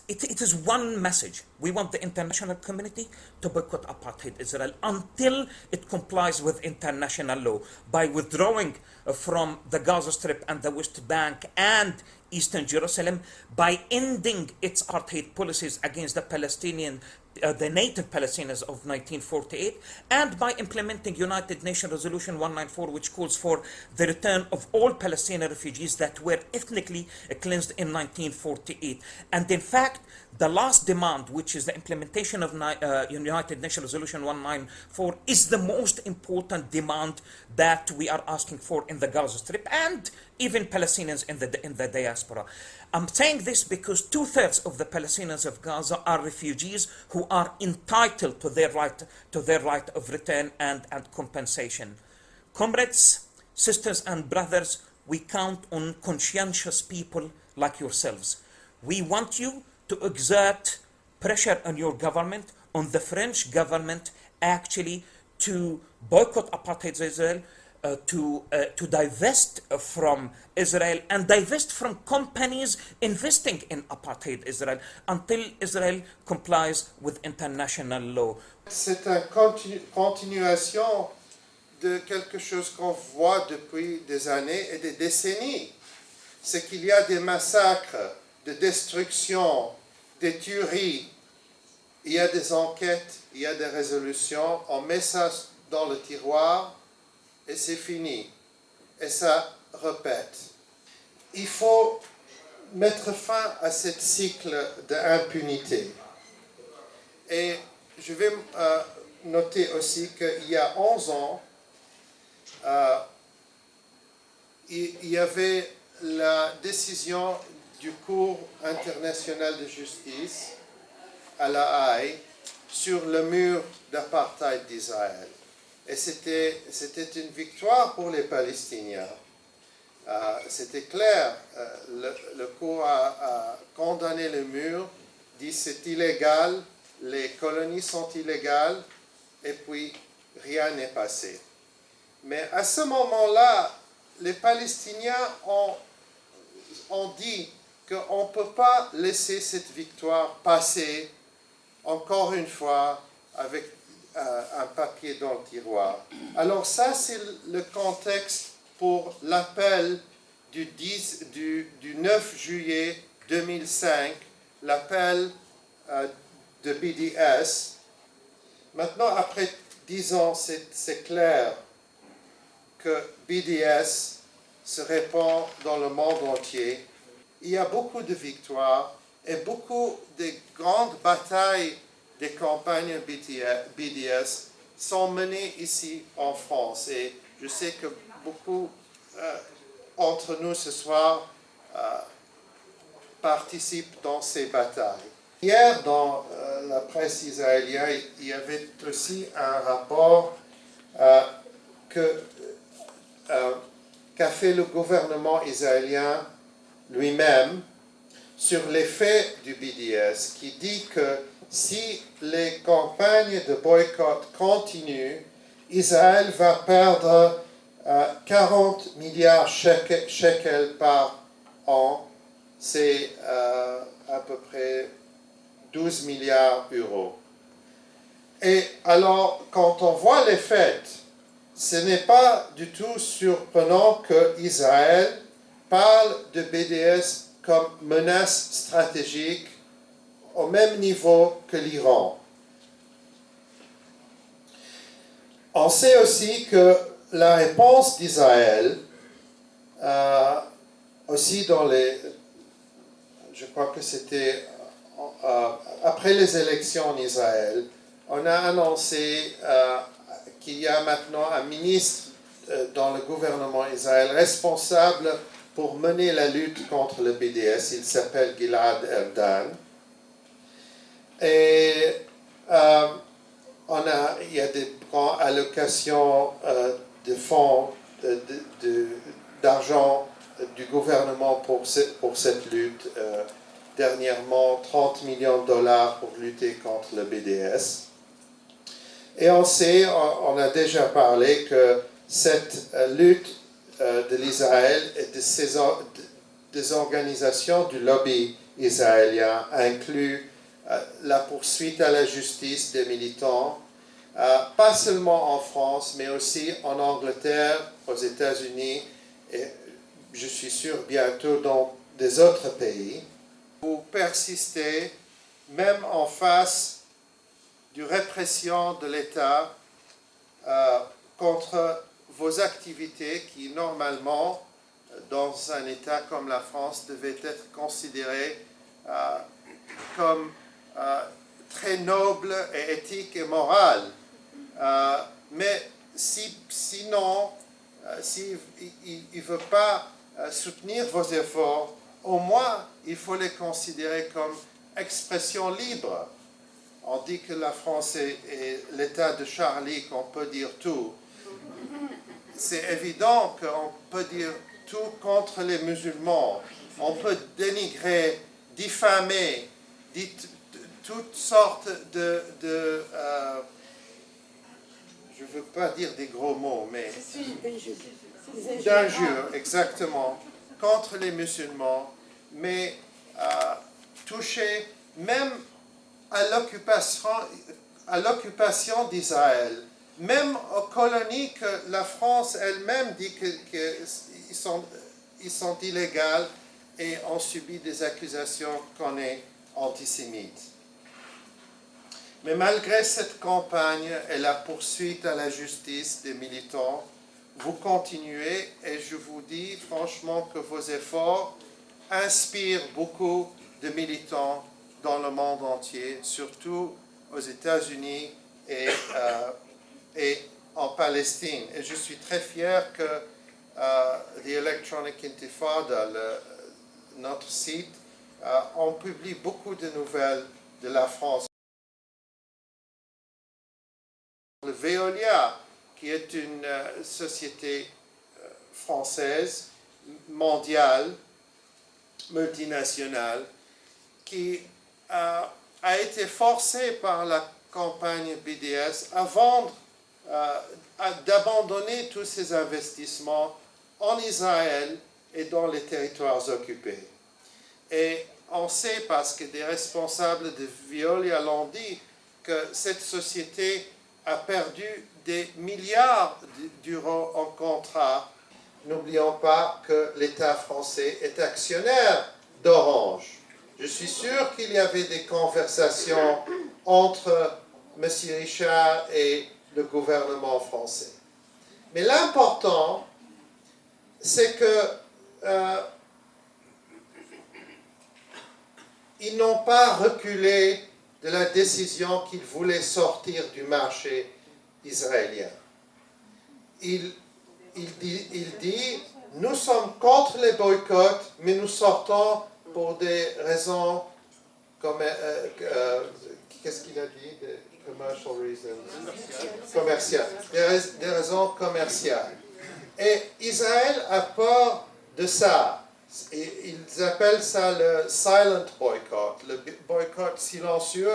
it is one message. We want the international community to boycott apartheid Israel until it complies with international law by withdrawing from the Gaza Strip and the West Bank and Eastern Jerusalem, by ending its apartheid policies against the native Palestinians of 1948, and by implementing United Nations Resolution 194, which calls for the return of all Palestinian refugees that were ethnically cleansed in 1948. And in fact, the last demand, which is the implementation of United Nations Resolution 194, is the most important demand that we are asking for in the Gaza Strip and even Palestinians in the diaspora. I'm saying this because 2/3 of the Palestinians of Gaza are refugees who are entitled to their right of return and compensation. Comrades, sisters and brothers, we count on conscientious people like yourselves. We want you to exert pressure on your government, on the French government, actually to boycott apartheid Israel, to divest from Israel and divest from companies investing in apartheid Israel until Israel complies with international law. C'est une continuation de quelque chose qu'on voit depuis des années et des décennies. C'est qu'il y a des massacres, de destruction, des tueries. Il y a des enquêtes, il y a des résolutions. On met ça dans le tiroir et c'est fini. Et ça répète. Il faut mettre fin à ce cycle d'impunité. Et je vais noter aussi qu'il y a 11 ans, il y avait la décision du Cour international de justice à La Haye sur le mur d'apartheid d'Israël. Et c'était une victoire pour les Palestiniens. C'était clair, le cour a condamné le mur, dit c'est illégal, les colonies sont illégales, et puis rien n'est passé. Mais à ce moment-là, les Palestiniens ont dit qu'on ne peut pas laisser cette victoire passer encore une fois avec un papier dans le tiroir. Alors ça, c'est le contexte pour l'appel du 9 juillet 2005, l'appel de BDS. Maintenant, après 10 ans, c'est clair que BDS se répand dans le monde entier. Il y a beaucoup de victoires et beaucoup de grandes batailles des campagnes BDS sont menées ici en France. Et je sais que beaucoup entre nous ce soir participent dans ces batailles. Hier, dans la presse israélienne, il y avait aussi un rapport qu'a fait le gouvernement israélien lui-même sur l'effet du BDS, qui dit que si les campagnes de boycott continuent, Israël va perdre 40 milliards shekels par an, c'est à peu près 12 milliards d'euros. Et alors, quand on voit les faits, ce n'est pas du tout surprenant qu'Israël parle de BDS comme menace stratégique au même niveau que l'Iran. On sait aussi que la réponse d'Israël, aussi je crois que c'était après les élections en Israël, on a annoncé qu'il y a maintenant un ministre dans le gouvernement israélien responsable pour mener la lutte contre le BDS. Il s'appelle Gilad Erdan. Et il y a des grandes allocations de fonds, d'argent du gouvernement pour cette lutte. Dernièrement, 30 millions de dollars pour lutter contre le BDS. Et on sait, on a déjà parlé que cette lutte de l'Israël et des organisations du lobby israélien inclut la poursuite à la justice des militants, pas seulement en France, mais aussi en Angleterre, aux États-Unis, et je suis sûr bientôt dans des autres pays. Vous persistez, même en face de répression de l'État, contre vos activités qui, normalement, dans un État comme la France, devaient être considérées comme très nobles et éthiques et morales. Mais sinon, s'il ne veut pas soutenir vos efforts, au moins, il faut les considérer comme expression libre. On dit que la France est l'État de Charlie, qu'on peut dire tout. C'est évident qu'on peut dire tout contre les musulmans. On peut dénigrer, diffamer, toutes sortes je ne veux pas dire des gros mots, mais d'injures, exactement, contre les musulmans, mais toucher même à l'occupation d'Israël, même aux colonies que la France elle-même dit qu'ils sont illégaux et ont subi des accusations qu'on est antisémite. Mais malgré cette campagne et la poursuite à la justice des militants, vous continuez et je vous dis franchement que vos efforts inspirent beaucoup de militants dans le monde entier, surtout aux États-Unis et en Palestine. Et je suis très fier que The Electronic Intifada, notre site, on publie beaucoup de nouvelles de la France. Le Veolia, qui est une société française, mondiale, multinationale, qui a été forcée par la campagne BDS à vendre, d'abandonner tous ses investissements en Israël et dans les territoires occupés. Et on sait, parce que des responsables de Veolia l'ont dit, que cette société a perdu des milliards d'euros en contrat. N'oublions pas que l'État français est actionnaire d'Orange. Je suis sûr qu'il y avait des conversations entre M. Richard et le gouvernement français. Mais l'important, c'est que ils n'ont pas reculé de la décision qu'ils voulaient sortir du marché israélien. Il dit, nous sommes contre les boycotts, mais nous sortons pour des raisons comme, qu'est-ce qu'il a dit? Commercial reasons. Commerciales. Des raisons commerciales. Et Israël a peur de ça. Et ils appellent ça le silent boycott, le boycott silencieux.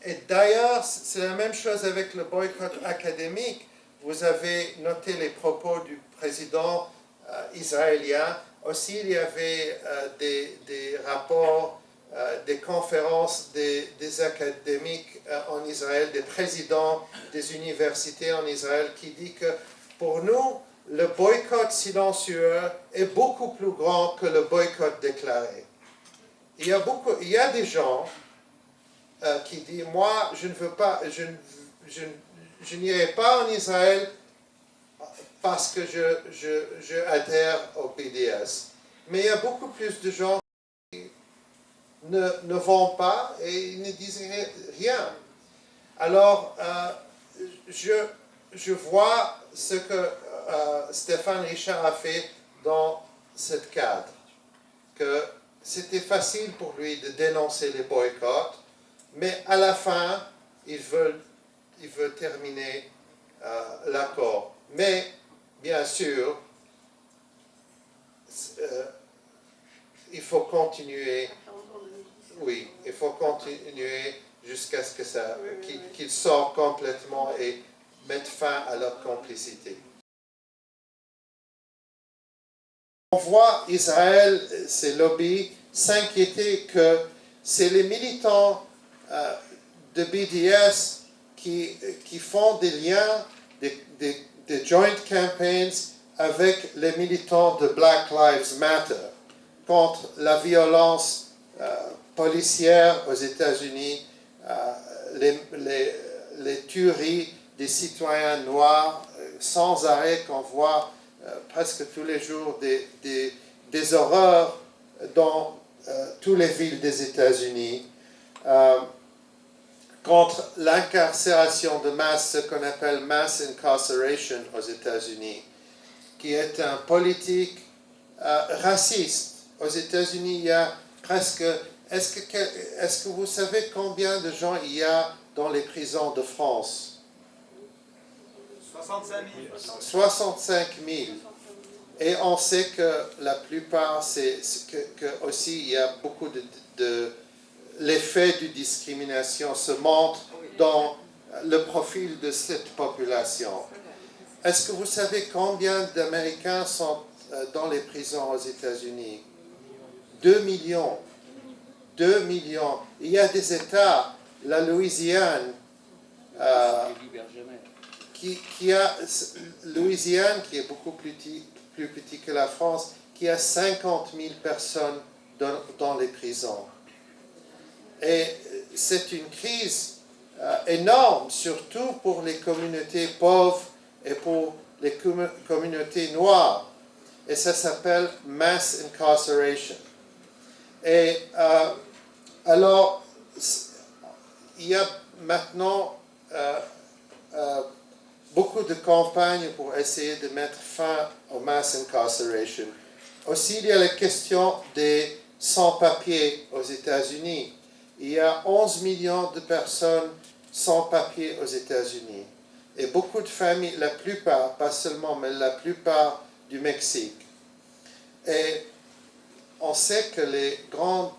Et d'ailleurs, c'est la même chose avec le boycott académique. Vous avez noté les propos du président israélien. Aussi, il y avait des rapports, des conférences des académiques en Israël, des présidents des universités en Israël, qui dit que pour nous, le boycott silencieux est beaucoup plus grand que le boycott déclaré. Il y a des gens qui disent, moi, je ne veux pas, je n'irai pas en Israël parce que je adhère au BDS. Mais il y a beaucoup plus de gens qui ne vont pas et ne disent rien. Alors, je vois ce que Stéphane Richard a fait dans ce cadre, que c'était facile pour lui de dénoncer les boycotts, mais à la fin, il veut terminer l'accord. Mais, bien sûr, il faut continuer, oui, il faut continuer jusqu'à ce qu'ils sortent complètement et mettent fin à leur complicité. On voit Israël, ses lobbies, s'inquiéter que c'est les militants de BDS qui font des liens, des joint campaigns avec les militants de Black Lives Matter contre la violence policière aux États-Unis, les tueries des citoyens noirs sans arrêt qu'on voit presque tous les jours des horreurs dans toutes les villes des États-Unis, contre l'incarcération de masse, ce qu'on appelle mass incarceration aux États-Unis, qui est un politique raciste. Aux États-Unis, il y a presque... Est-ce que vous savez combien de gens il y a dans les prisons de France? 65 000. 65 000. Et on sait que la plupart, c'est que aussi il y a beaucoup de l'effet de discrimination se montre dans le profil de cette population. Est-ce que vous savez combien d'Américains sont dans les prisons aux États-Unis? 2 millions. 2 millions. Il y a des États, la Louisiane, Louisiane, qui est beaucoup plus petit que la France, qui a 50 000 personnes dans les prisons. Et c'est une crise énorme, surtout pour les communautés pauvres et pour les communautés noires. Et ça s'appelle mass incarceration. Et alors, il y a maintenant beaucoup de campagnes pour essayer de mettre fin au mass incarceration. Aussi, il y a la question des sans-papiers aux États-Unis. Il y a 11 millions de personnes sans papiers aux États-Unis. Et beaucoup de familles, la plupart, pas seulement, mais la plupart du Mexique. Et on sait que les grandes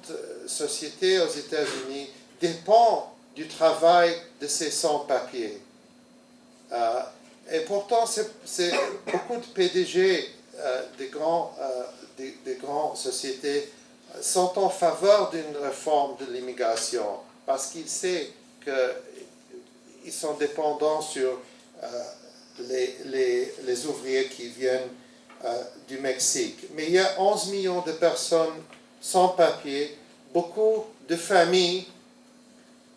sociétés aux États-Unis dépendent du travail de ces sans-papiers. Et pourtant, c'est beaucoup de PDG des grandes sociétés sont en faveur d'une réforme de l'immigration parce qu'ils savent qu'ils sont dépendants sur les ouvriers qui viennent du Mexique. Mais il y a 11 millions de personnes sans papier, beaucoup de familles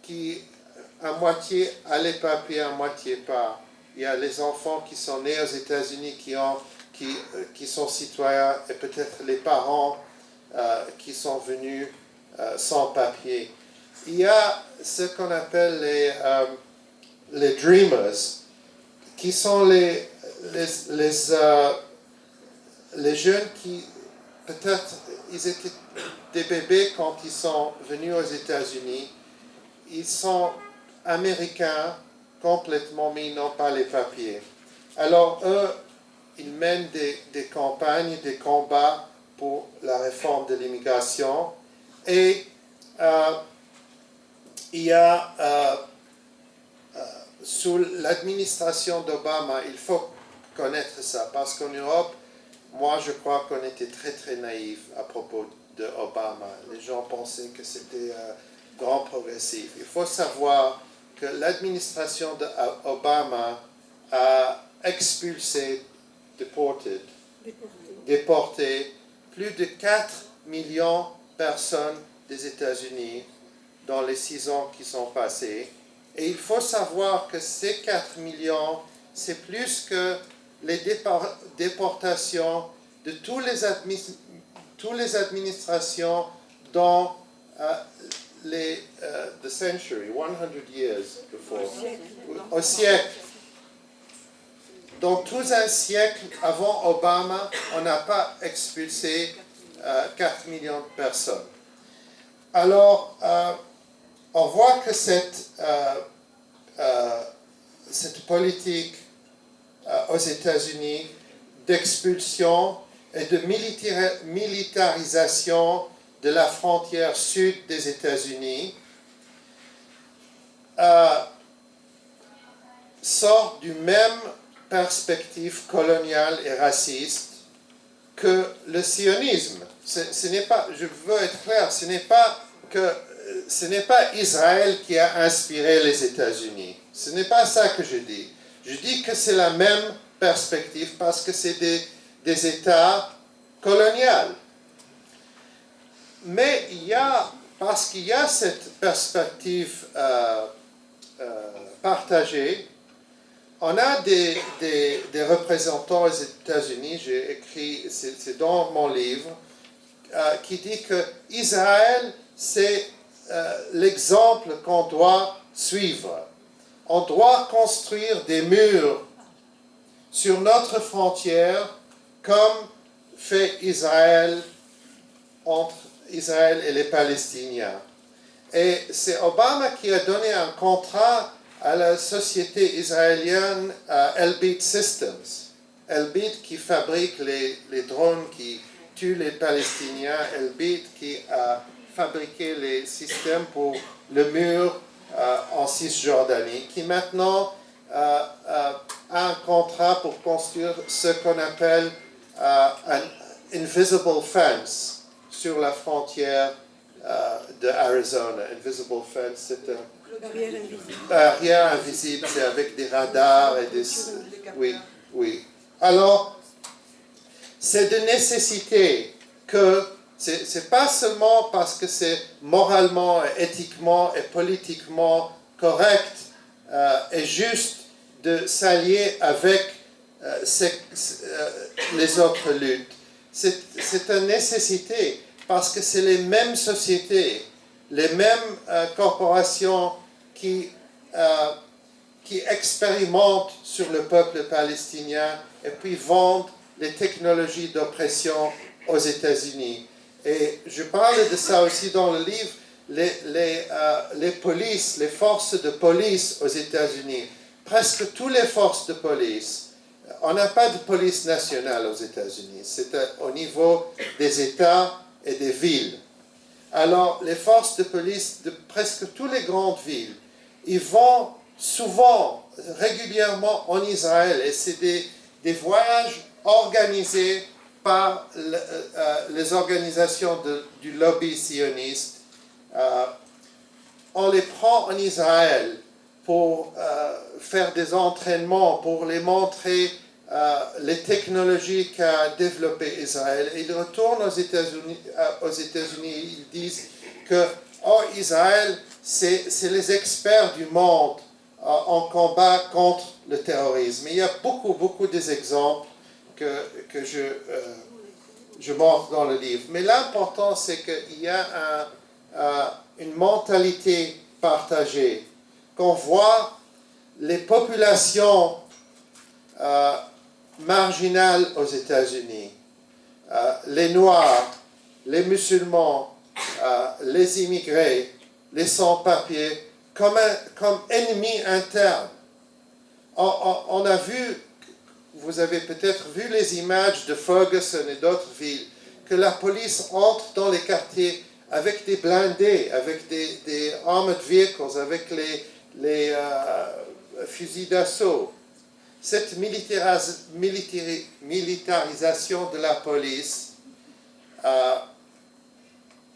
qui à moitié a les papiers, à moitié pas. Il y a les enfants qui sont nés aux États-Unis, qui sont citoyens, et peut-être les parents qui sont venus sans papier. Il y a ce qu'on appelle les dreamers, qui sont les jeunes qui, peut-être, ils étaient des bébés quand ils sont venus aux États-Unis. Ils sont américains complètement, mais ils n'ont pas les papiers. Alors, eux, ils mènent des campagnes, des combats pour la réforme de l'immigration. Et il y a, sous l'administration d'Obama, il faut connaître ça, parce qu'en Europe, moi, je crois qu'on était très, très naïfs à propos d'Obama. Les gens pensaient que c'était grand progressif. Il faut savoir que l'administration d'Obama a expulsé, déporté plus de 4 millions de personnes des États-Unis dans les 6 ans qui sont passés. Et il faut savoir que ces 4 millions, c'est plus que les déportations de toutes les administrations dans the century, 100 years before, au siècle. Dans tout un siècle avant Obama, on n'a pas expulsé 4 millions de personnes. Alors, on voit que cette politique aux États-Unis d'expulsion et de militarisation de la frontière sud des États-Unis sort du même perspective coloniale et raciste que le sionisme. ce n'est pas, je veux être clair, ce n'est pas Israël qui a inspiré les États-Unis. Ce n'est pas ça que je dis. Je dis que c'est la même perspective parce que c'est des États coloniaux. Mais parce qu'il y a cette perspective partagée, on a des représentants aux États-Unis, j'ai écrit, c'est dans mon livre, qui dit que Israël, c'est l'exemple qu'on doit suivre. On doit construire des murs sur notre frontière comme fait Israël entre Israël et les Palestiniens. Et c'est Obama qui a donné un contrat à la société israélienne Elbit Systems. Elbit qui fabrique les drones qui tuent les Palestiniens. Elbit qui a fabriqué les systèmes pour le mur en Cisjordanie, qui maintenant a un contrat pour construire ce qu'on appelle un invisible fence sur la frontière de Arizona. Invisible fence, c'est un Barrière invisible. barrière invisible, c'est avec des radars et des... Oui, oui. Alors, c'est de nécessité que c'est pas seulement parce que c'est moralement, éthiquement et politiquement correct et juste de s'allier avec les autres luttes. C'est une nécessité parce que c'est les mêmes sociétés, les mêmes corporations qui expérimentent sur le peuple palestinien et puis vendent les technologies d'oppression aux États-Unis. Et je parle de ça aussi dans le livre, les polices, les forces de police aux États-Unis. Presque toutes les forces de police, on n'a pas de police nationale aux États-Unis, c'est au niveau des États et des villes. Alors, les forces de police de presque toutes les grandes villes, ils vont souvent, régulièrement en Israël, et c'est des voyages organisés par les organisations du lobby sioniste. On les prend en Israël pour faire des entraînements, pour les montrer les technologies qu'a développées Israël. Et ils retournent aux États-Unis, ils disent que Israël, c'est les experts du monde en combat contre le terrorisme. Et il y a beaucoup d'exemples que je montre dans le livre. Mais l'important, c'est qu'il y a une mentalité partagée, qu'on voit les populations marginales aux États-Unis, les Noirs, les musulmans, les immigrés, les sans-papiers, comme ennemis internes. On a vu, vous avez peut-être vu les images de Ferguson et d'autres villes, que la police entre dans les quartiers avec des blindés, avec des armored vehicles, avec les fusils d'assaut. Cette militarisation de la police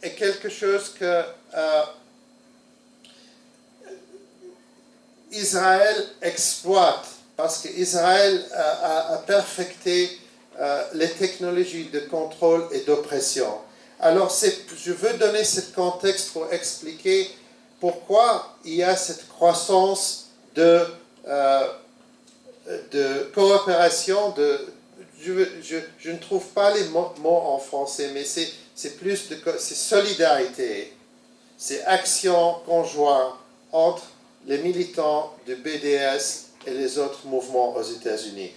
est quelque chose que Israël exploite, parce qu'Israël a perfecté les technologies de contrôle et d'oppression. Alors, je veux donner ce contexte pour expliquer pourquoi il y a cette croissance de coopération, je ne trouve pas les mots en français, mais c'est plus c'est solidarité, c'est action conjointe entre les militants du BDS et les autres mouvements aux États-Unis.